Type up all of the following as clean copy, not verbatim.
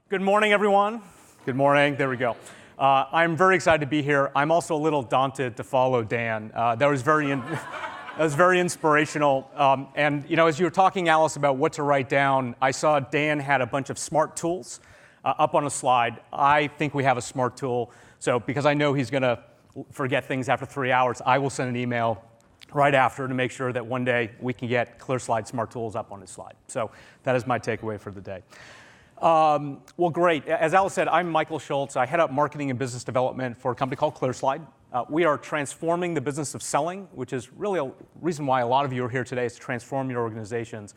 Good morning, everyone. Good morning. There we go. I'm very excited to be here. I'm also a little daunted to follow Dan. That was very inspirational. And as you were talking, Alice, about what to write down, I saw Dan had a bunch of smart tools up on a slide. I think we have a smart tool. So because I know he's going to forget things after 3 hours, I will send an email right after to make sure that one day we can get ClearSlide Smart Tools up on his slide. So that is my takeaway for the day. Well, great. As Alice said, I'm Michael Schultz. I head up marketing and business development for a company called ClearSlide. We are transforming the business of selling, which is really a reason why a lot of you are here today, is to transform your organizations.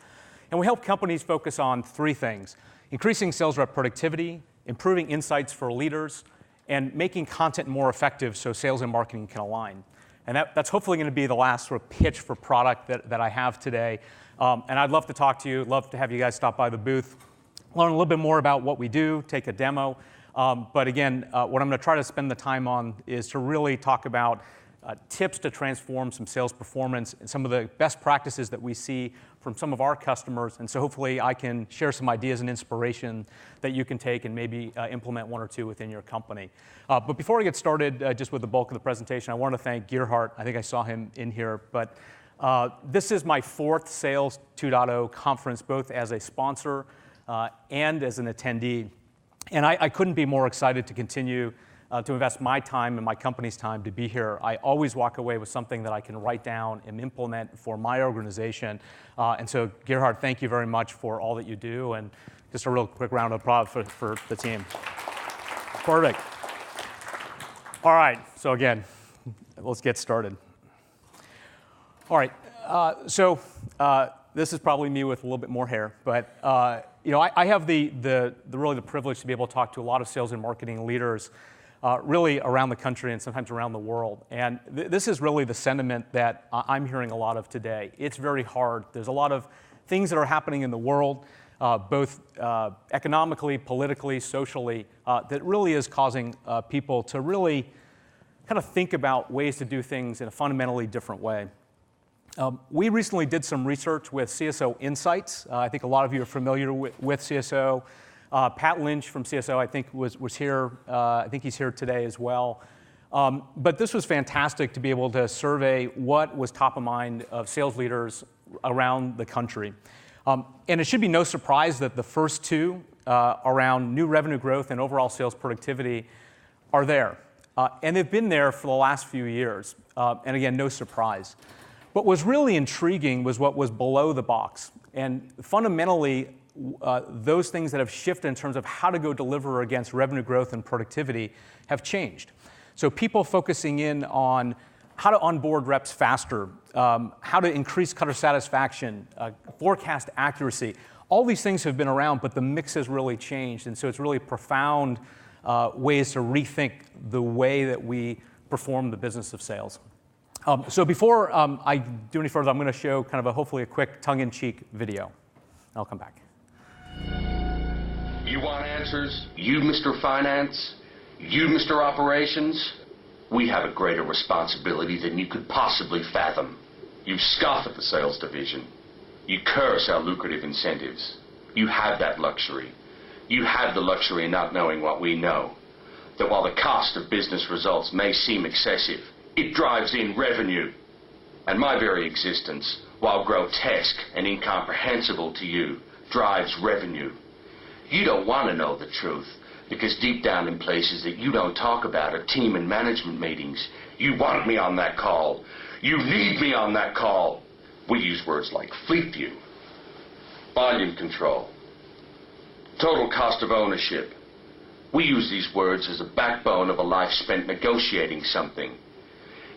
And we help companies focus on three things: increasing sales rep productivity, improving insights for leaders, and making content more effective so sales and marketing can align. And that's hopefully going to be the last sort of pitch for product that I have today. And I'd love to talk to you, love to have you guys stop by the booth, learn a little bit more about what we do, take a demo. But again, what I'm going to try to spend the time on is to really talk about tips to transform some sales performance and some of the best practices that we see from some of our customers. And so hopefully I can share some ideas and inspiration that you can take and maybe implement one or two within your company. But before I get started, just with the bulk of the presentation, I want to thank Gerhardt. I think I saw him in here. But this is my fourth Sales 2.0 conference, both as a sponsor and as an attendee. And I couldn't be more excited to continue to invest my time and my company's time to be here. I always walk away with something that I can write down and implement for my organization. And so, Gerhard, thank you very much for all that you do. And just a real quick round of applause for the team. Perfect. All right, so again, let's get started. All right, this is probably me with a little bit more hair, but I have the privilege to be able to talk to a lot of sales and marketing leaders really around the country and sometimes around the world. And this is really the sentiment that I'm hearing a lot of today. It's very hard. There's a lot of things that are happening in the world, both economically, politically, socially, that really is causing people to really kind of think about ways to do things in a fundamentally different way. We recently did some research with CSO Insights. I think a lot of you are familiar with CSO. Pat Lynch from CSO, I think, was here. I think he's here today as well. But this was fantastic to be able to survey what was top of mind of sales leaders around the country. And it should be no surprise that the first two around new revenue growth and overall sales productivity are there. And they've been there for the last few years. And again, no surprise. What was really intriguing was what was below the box. And fundamentally, those things that have shifted in terms of how to go deliver against revenue growth and productivity have changed. So people focusing in on how to onboard reps faster, how to increase customer satisfaction, forecast accuracy, all these things have been around, but the mix has really changed. And so it's really profound ways to rethink the way that we perform the business of sales. So before I do any further, I'm going to show kind of hopefully a quick tongue-in-cheek video. I'll come back. You want answers? You, Mr. Finance? You, Mr. Operations? We have a greater responsibility than you could possibly fathom. You scoff at the sales division. You curse our lucrative incentives. You have that luxury. You have the luxury of not knowing what we know. That while the cost of business results may seem excessive, it drives in revenue. And my very existence, while grotesque and incomprehensible to you, drives revenue. You don't want to know the truth, because deep down in places that you don't talk about are team and management meetings. You want me on that call. You need me on that call. We use words like fleet view, volume control, total cost of ownership. We use these words as a backbone of a life spent negotiating something.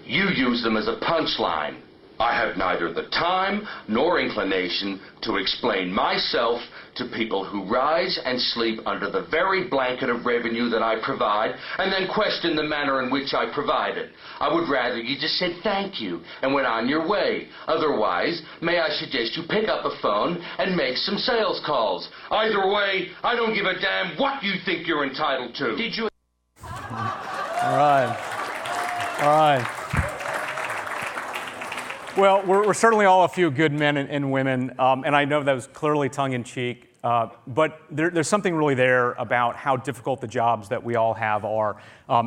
You use them as a punchline. I have neither the time nor inclination to explain myself to people who rise and sleep under the very blanket of revenue that I provide and then question the manner in which I provide it. I would rather you just said thank you and went on your way. Otherwise, may I suggest you pick up a phone and make some sales calls. Either way, I don't give a damn what you think you're entitled to. Did you? All right. Well, we're certainly all a few good men and women, and I know that was clearly tongue-in-cheek. But there's something really there about how difficult the jobs that we all have are.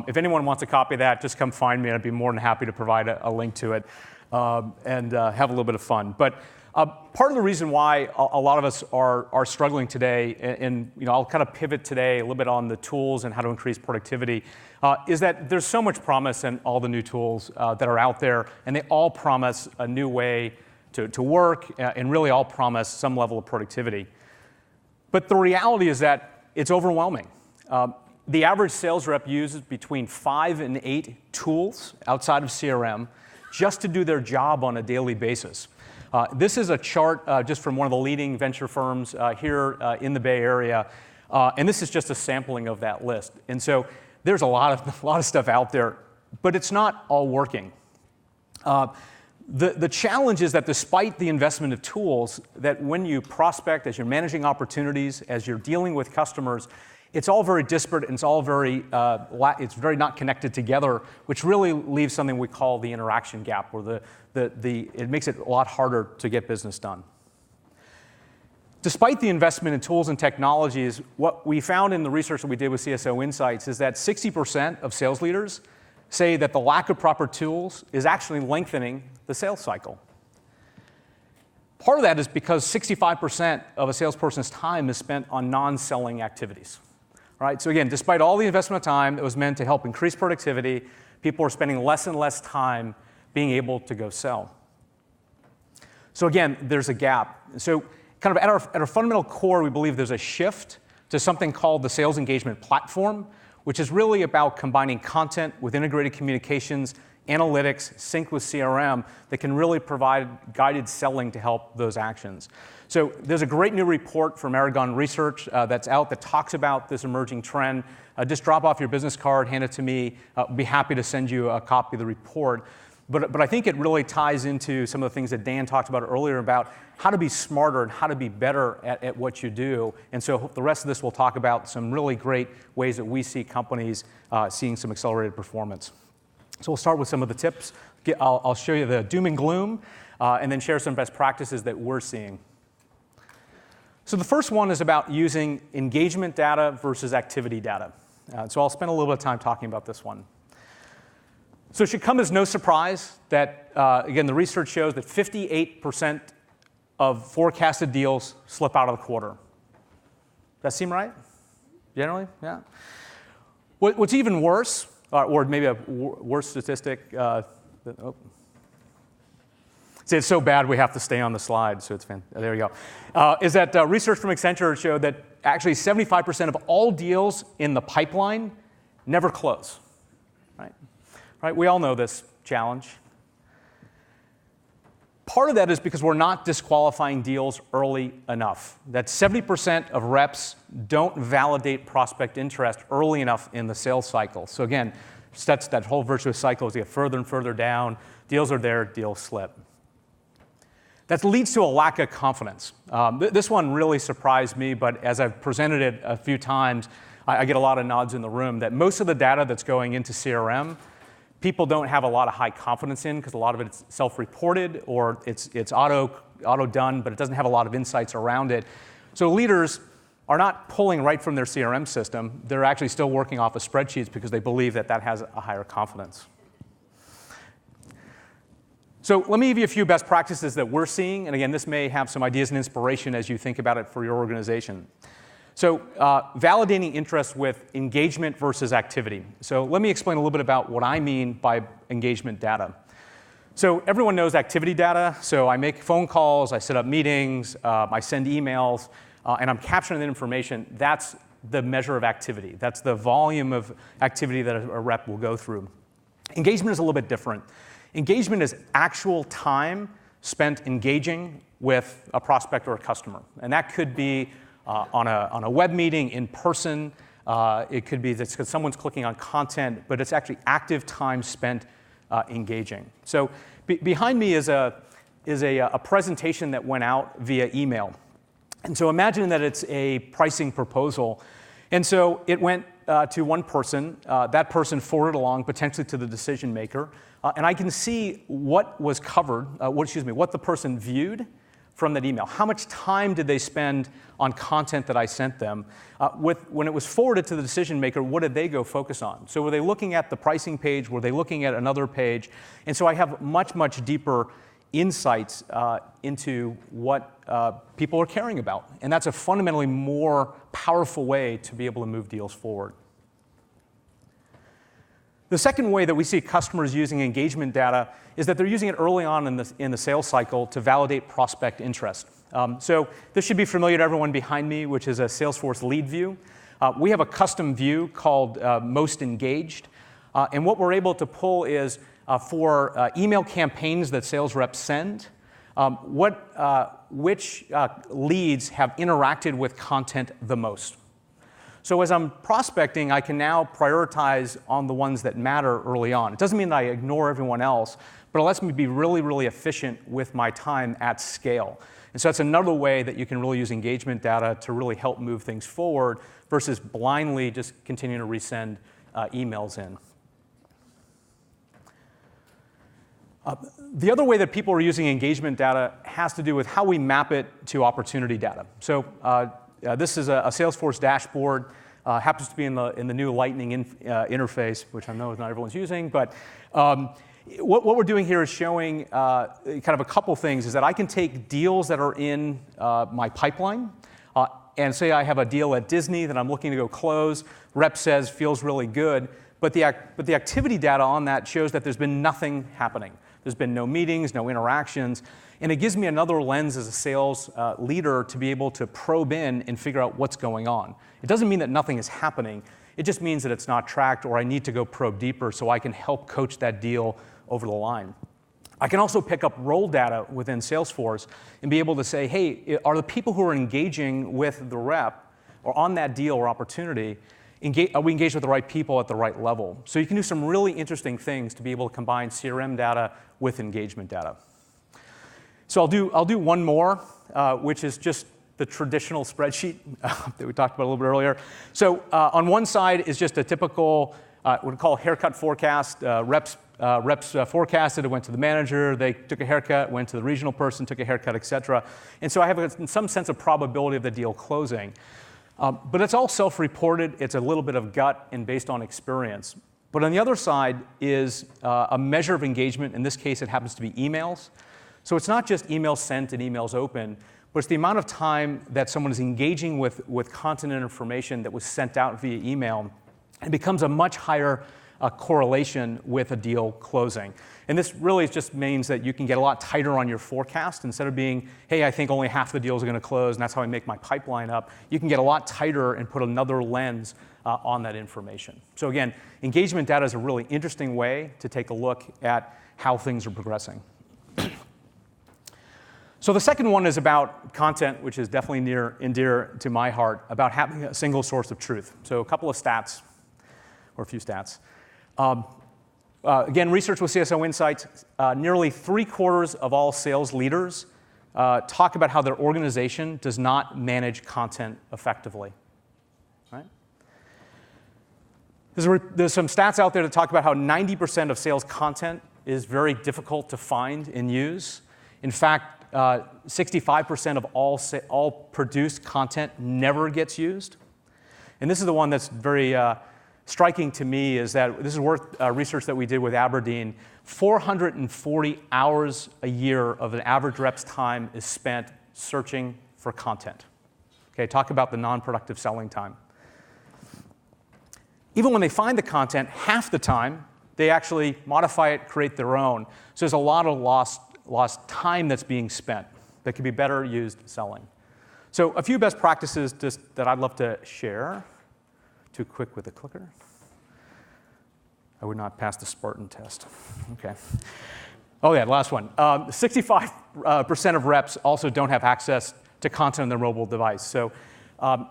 If anyone wants a copy of that, just come find me, and I'd be more than happy to provide a link to it and have a little bit of fun. But part of the reason why a lot of us are struggling today, and I'll kind of pivot today a little bit on the tools and how to increase productivity, is that there's so much promise in all the new tools that are out there, and they all promise a new way to work, and really all promise some level of productivity. But the reality is that it's overwhelming. The average sales rep uses between 5 and 8 tools outside of CRM just to do their job on a daily basis. This is a chart just from one of the leading venture firms here in the Bay Area, and this is just a sampling of that list. And so there's a lot of stuff out there, but it's not all working. The challenge is that despite the investment of tools, that when you prospect, as you're managing opportunities, as you're dealing with customers, it's all very disparate and it's very not connected together, which really leaves something we call the interaction gap, where it makes it a lot harder to get business done. Despite the investment in tools and technologies, what we found in the research that we did with CSO Insights is that 60% of sales leaders say that the lack of proper tools is actually lengthening the sales cycle. Part of that is because 65% of a salesperson's time is spent on non-selling activities. Right? So again, despite all the investment of time that was meant to help increase productivity, people are spending less and less time being able to go sell. So again, there's a gap. So kind of at our fundamental core, we believe there's a shift to something called the sales engagement platform, which is really about combining content with integrated communications, analytics, synced with CRM, that can really provide guided selling to help those actions. So there's a great new report from Aragon Research that's out that talks about this emerging trend. Just drop off your business card, hand it to me. I'll be happy to send you a copy of the report. But I think it really ties into some of the things that Dan talked about earlier about how to be smarter and how to be better at what you do. And so the rest of this will talk about some really great ways that we see companies seeing some accelerated performance. So we'll start with some of the tips. I'll show you the doom and gloom, and then share some best practices that we're seeing. So the first one is about using engagement data versus activity data. So I'll spend a little bit of time talking about this one. So it should come as no surprise that, again, the research shows that 58% of forecasted deals slip out of the quarter. Does that seem right? Generally? Yeah. What's even worse, or maybe a worse statistic, See, it's so bad we have to stay on the slide, so it's there you go. Is that research from Accenture showed that actually 75% of all deals in the pipeline never close, right? Right? We all know this challenge. Part of that is because we're not disqualifying deals early enough. That 70% of reps don't validate prospect interest early enough in the sales cycle. So again, sets that whole virtuous cycle as you get further and further down. Deals are there, deals slip. That leads to a lack of confidence. This one really surprised me, but as I've presented it a few times, I get a lot of nods in the room that most of the data that's going into CRM, people don't have a lot of high confidence in because a lot of it's self-reported or it's auto done, but it doesn't have a lot of insights around it. So leaders are not pulling right from their CRM system. They're actually still working off of spreadsheets because they believe that has a higher confidence. So let me give you a few best practices that we're seeing. And again, this may have some ideas and inspiration as you think about it for your organization. So validating interest with engagement versus activity. So let me explain a little bit about what I mean by engagement data. So everyone knows activity data. So I make phone calls, I set up meetings, I send emails, and I'm capturing that information. That's the measure of activity. That's the volume of activity that a rep will go through. Engagement is a little bit different. Engagement is actual time spent engaging with a prospect or a customer. And that could be on a web meeting, in person. It could be that someone's clicking on content, but it's actually active time spent engaging. So behind me is a presentation that went out via email. And so imagine that it's a pricing proposal. And so it went to one person. That person forwarded along potentially to the decision maker. And I can see what was covered, what the person viewed from that email? How much time did they spend on content that I sent them? When it was forwarded to the decision maker, what did they go focus on? So were they looking at the pricing page? Were they looking at another page? And so I have much, much deeper insights into what people are caring about. And that's a fundamentally more powerful way to be able to move deals forward. The second way that we see customers using engagement data is that they're using it early on in the sales cycle to validate prospect interest. So this should be familiar to everyone behind me, which is a Salesforce lead view. We have a custom view called Most Engaged. And what we're able to pull is for email campaigns that sales reps send, which leads have interacted with content the most. So as I'm prospecting, I can now prioritize on the ones that matter early on. It doesn't mean that I ignore everyone else, but it lets me be really, really efficient with my time at scale. And so that's another way that you can really use engagement data to really help move things forward versus blindly just continuing to resend emails in. The other way that people are using engagement data has to do with how we map it to opportunity data. So this is a Salesforce dashboard. Happens to be in the new Lightning interface, which I know not everyone's using. But what we're doing here is showing kind of a couple things. Is that I can take deals that are in my pipeline, and say I have a deal at Disney that I'm looking to go close. Rep says feels really good, but the activity data on that shows that there's been nothing happening. There's been no meetings, no interactions. And it gives me another lens as a sales leader to be able to probe in and figure out what's going on. It doesn't mean that nothing is happening. It just means that it's not tracked or I need to go probe deeper so I can help coach that deal over the line. I can also pick up role data within Salesforce and be able to say, hey, are the people who are engaging with the rep or on that deal or opportunity, are we engaged with the right people at the right level? So you can do some really interesting things to be able to combine CRM data with engagement data. So I'll do one more, which is just the traditional spreadsheet that we talked about a little bit earlier. So on one side is just a typical, what we call haircut forecast. Reps forecasted, it went to the manager, they took a haircut, went to the regional person, took a haircut, et cetera. And so I have some sense of probability of the deal closing. But it's all self-reported. It's a little bit of gut and based on experience. But on the other side is a measure of engagement. In this case, it happens to be emails. So it's not just emails sent and emails open, but it's the amount of time that someone is engaging with content and information that was sent out via email. It becomes a much higher correlation with a deal closing. And this really just means that you can get a lot tighter on your forecast. Instead of being, hey, I think only half the deals are going to close, and that's how I make my pipeline up, you can get a lot tighter and put another lens on that information. So again, engagement data is a really interesting way to take a look at how things are progressing. So the second one is about content, which is definitely near and dear to my heart, about having a single source of truth. So a couple of stats, or a few stats. Again, research with CSO Insights, nearly 3/4 of all sales leaders talk about how their organization does not manage content effectively. Right? There's some stats out there that talk about how 90% of sales content is very difficult to find and use. In fact, 65% of all produced content never gets used. And this is the one that's very striking to me, is that this is research that we did with Aberdeen. 440 hours a year of an average rep's time is spent searching for content. Okay, talk about the non-productive selling time. Even when they find the content, half the time, they actually modify it, create their own. So there's a lot of lost time that's being spent that could be better used selling. So a few best practices just that I'd love to share. Too quick with the clicker. I would not pass the Spartan test. Okay. Oh yeah, last one. 65% of reps also don't have access to content on their mobile device. So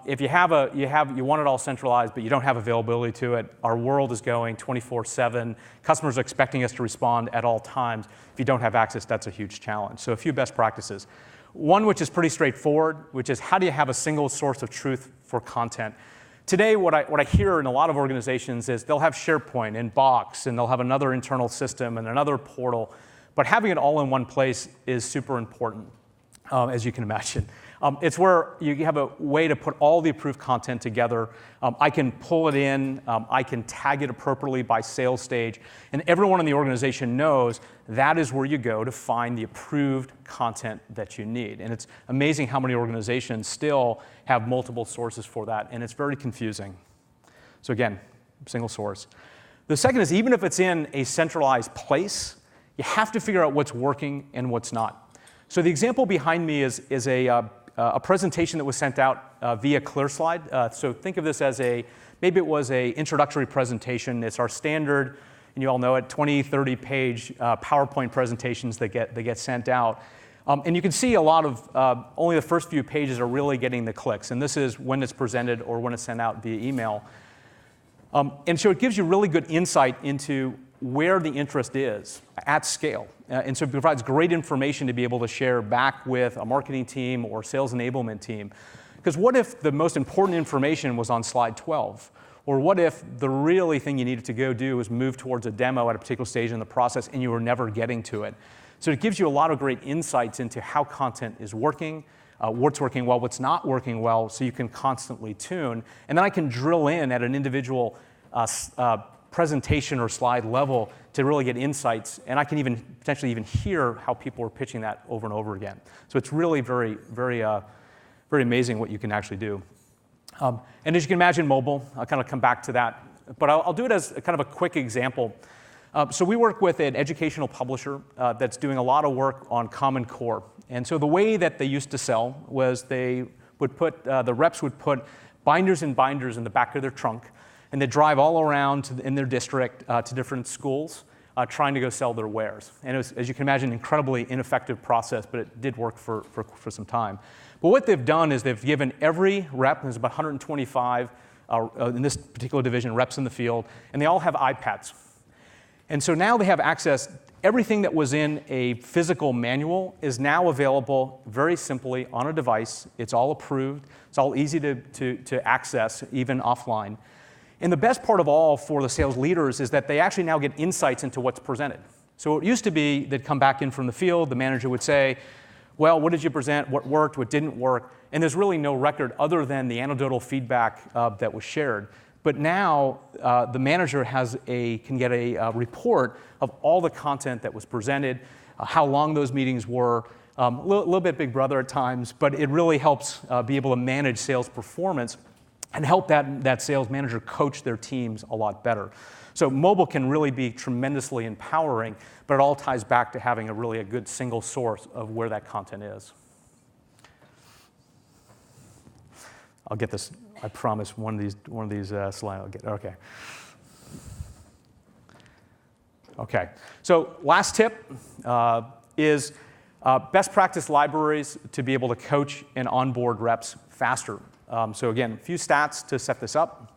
if you want it all centralized, but you don't have availability to it, our world is going 24/7. Customers are expecting us to respond at all times. If you don't have access, that's a huge challenge. So a few best practices. One which is pretty straightforward, which is how do you have a single source of truth for content? Today, what I hear in a lot of organizations is they'll have SharePoint and Box, and they'll have another internal system and another portal, but having it all in one place is super important. as you can imagine. It's where you have a way to put all the approved content together. I can pull it in, I can tag it appropriately by sales stage, and everyone in the organization knows that is where you go to find the approved content that you need. And it's amazing how many organizations still have multiple sources for that, and it's very confusing. So again, single source. The second is, even if it's in a centralized place, you have to figure out what's working and what's not. So the example behind me is a presentation that was sent out via ClearSlide. So think of this as maybe it was an introductory presentation. It's our standard, and you all know it, 20, 30-page PowerPoint presentations that get sent out. And you can see a lot of, only the first few pages are really getting the clicks. And this is when it's presented or when it's sent out via email. And so it gives you really good insight into where the interest is at scale. And so it provides great information to be able to share back with a marketing team or sales enablement team. Because what if the most important information was on slide 12? Or what if the really thing you needed to go do was move towards a demo at a particular stage in the process and you were never getting to it? So it gives you a lot of great insights into how content is working, what's working well, what's not working well, so you can constantly tune. And then I can drill in at an individual presentation or slide level to really get insights, and I can even potentially even hear how people are pitching that over and over again. So it's really very, very, very amazing what you can actually do. And as you can imagine, mobile, I'll kind of come back to that, but I'll do it as a kind of a quick example. So we work with an educational publisher that's doing a lot of work on Common Core. And so the way that they used to sell was they would put, the reps would put binders and binders in the back of their trunk, and they drive all around in their district to different schools trying to go sell their wares. And it was, as you can imagine, an incredibly ineffective process, but it did work for some time. But what they've done is they've given every rep, there's about 125 in this particular division, reps in the field, and they all have iPads. And so now they have access. Everything that was in a physical manual is now available very simply on a device. It's all approved. It's all easy to access, even offline. And the best part of all for the sales leaders is that they actually now get insights into what's presented. So it used to be they'd come back in from the field, the manager would say, well, what did you present, what worked, what didn't work? And there's really no record other than the anecdotal feedback that was shared. But now the manager can get a report of all the content that was presented, how long those meetings were, a little bit Big Brother at times, but it really helps be able to manage sales performance and help that sales manager coach their teams a lot better. So mobile can really be tremendously empowering, but it all ties back to having a good single source of where that content is. I'll get this, I promise, one of these slides I'll get, okay. Okay, so last tip is best practice libraries to be able to coach and onboard reps faster. So again, a few stats to set this up.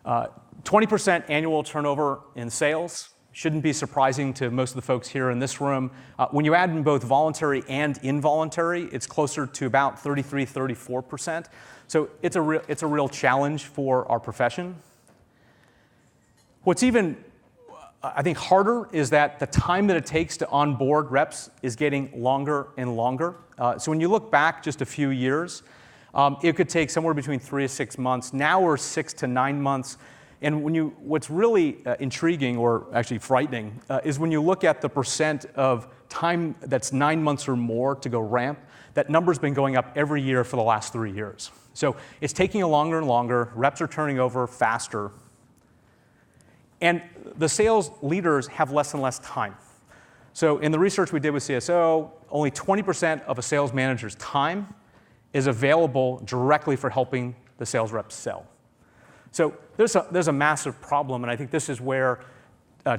20% annual turnover in sales. Shouldn't be surprising to most of the folks here in this room. When you add in both voluntary and involuntary, it's closer to about 33, 34%. So it's a real challenge for our profession. What's even, I think, harder is that the time that it takes to onboard reps is getting longer and longer. So when you look back just a few years, it could take somewhere between 3 to 6 months. Now we're 6 to 9 months. And what's really intriguing, or actually frightening, is when you look at the percent of time that's 9 months or more to go ramp, that number's been going up every year for the last 3 years. So it's taking longer and longer. Reps are turning over faster. And the sales leaders have less and less time. So in the research we did with CSO, only 20% of a sales manager's time is available directly for helping the sales reps sell. So there's a massive problem, and I think this is where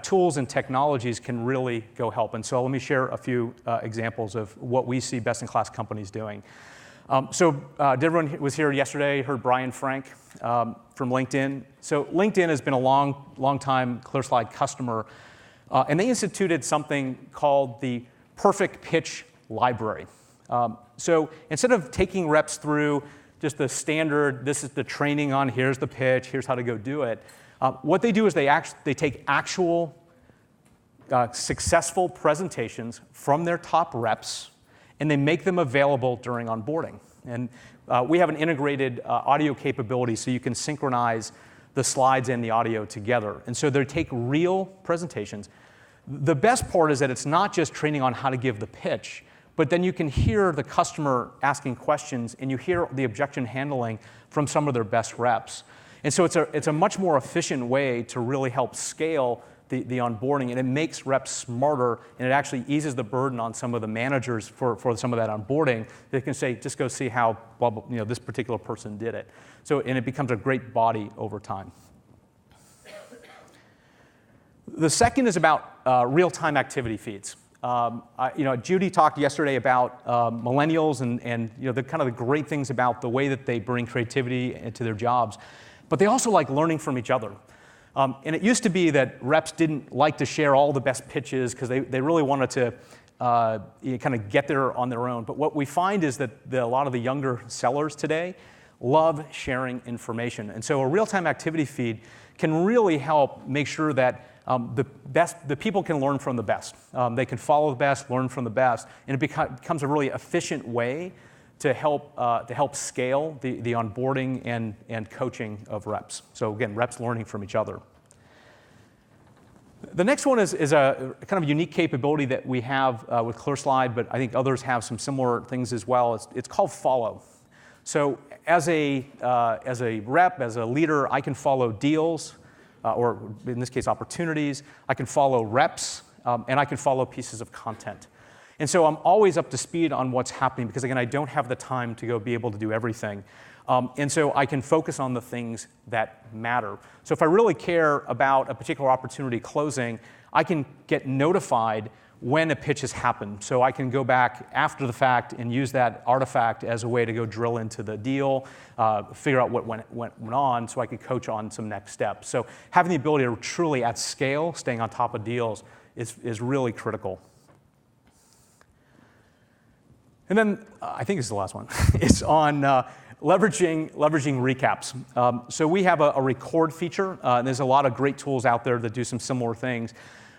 tools and technologies can really go help. And so let me share a few examples of what we see best-in-class companies doing. Everyone who was here yesterday heard Brian Frank from LinkedIn. So LinkedIn has been a long time ClearSlide customer, and they instituted something called the Perfect Pitch Library. So instead of taking reps through just the standard, this is the training on, here's the pitch, here's how to go do it, what they do is they take actual successful presentations from their top reps, and they make them available during onboarding. And we have an integrated audio capability so you can synchronize the slides and the audio together. And so they take real presentations. The best part is that it's not just training on how to give the pitch, but then you can hear the customer asking questions and you hear the objection handling from some of their best reps. And so it's a much more efficient way to really help scale the onboarding, and it makes reps smarter, and it actually eases the burden on some of the managers for some of that onboarding. They can say, just go see how this particular person did it. So, and it becomes a great body over time. The second is about real-time activity feeds. Judy talked yesterday about millennials and the kind of the great things about the way that they bring creativity into their jobs, but they also like learning from each other. And it used to be that reps didn't like to share all the best pitches because they really wanted to kind of get there on their own. But what we find is that a lot of the younger sellers today love sharing information. And so a real-time activity feed can really help make sure that the people can learn from the best. They can follow the best, learn from the best, and it becomes a really efficient way to help scale the onboarding and coaching of reps. So again, reps learning from each other. The next one is a kind of unique capability that we have with ClearSlide, but I think others have some similar things as well. It's called follow. So as a rep, as a leader, I can follow deals, or in this case, opportunities. I can follow reps, and I can follow pieces of content. And so I'm always up to speed on what's happening because, again, I don't have the time to go be able to do everything. And so I can focus on the things that matter. So if I really care about a particular opportunity closing, I can get notified when a pitch has happened. So I can go back after the fact and use that artifact as a way to go drill into the deal, figure out what went on so I can coach on some next steps. So having the ability to truly at scale, staying on top of deals is really critical. And then I think this is the last one. It's on leveraging recaps. So we have a record feature. And there's a lot of great tools out there that do some similar things.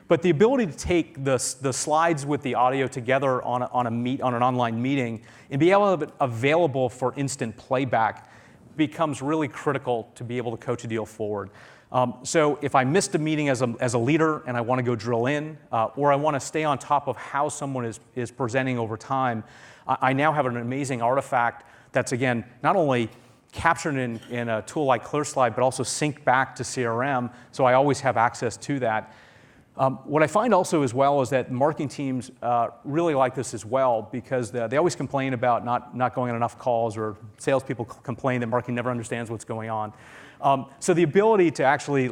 But the ability to take the slides with the audio together on an online meeting and be able to have it available for instant playback becomes really critical to be able to coach a deal forward. So if I missed a meeting as a leader and I want to go drill in, or I want to stay on top of how someone is presenting over time, I now have an amazing artifact that's, again, not only captured in a tool like ClearSlide, but also synced back to CRM, so I always have access to that. What I find also as well is that marketing teams really like this as well because they always complain about not going on enough calls, or salespeople complain that marketing never understands what's going on. So the ability to actually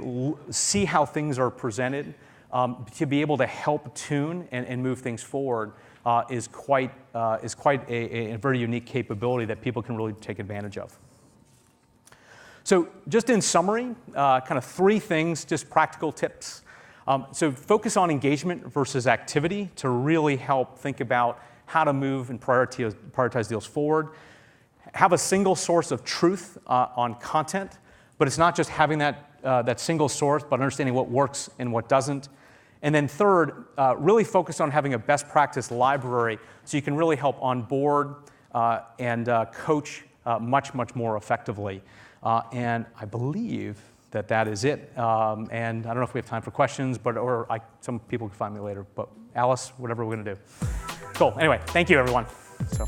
see how things are presented, to be able to help tune and move things forward is quite a very unique capability that people can really take advantage of. So just in summary, kind of 3 things, just practical tips. So focus on engagement versus activity to really help think about how to move and prioritize deals forward. Have a single source of truth on content, but it's not just having that single source, but understanding what works and what doesn't. And then third, really focus on having a best practice library so you can really help onboard and coach much more effectively. And I believe that is it. And I don't know if we have time for questions, some people can find me later. But Alice, whatever we're going to do. Cool. Anyway, thank you, everyone. So.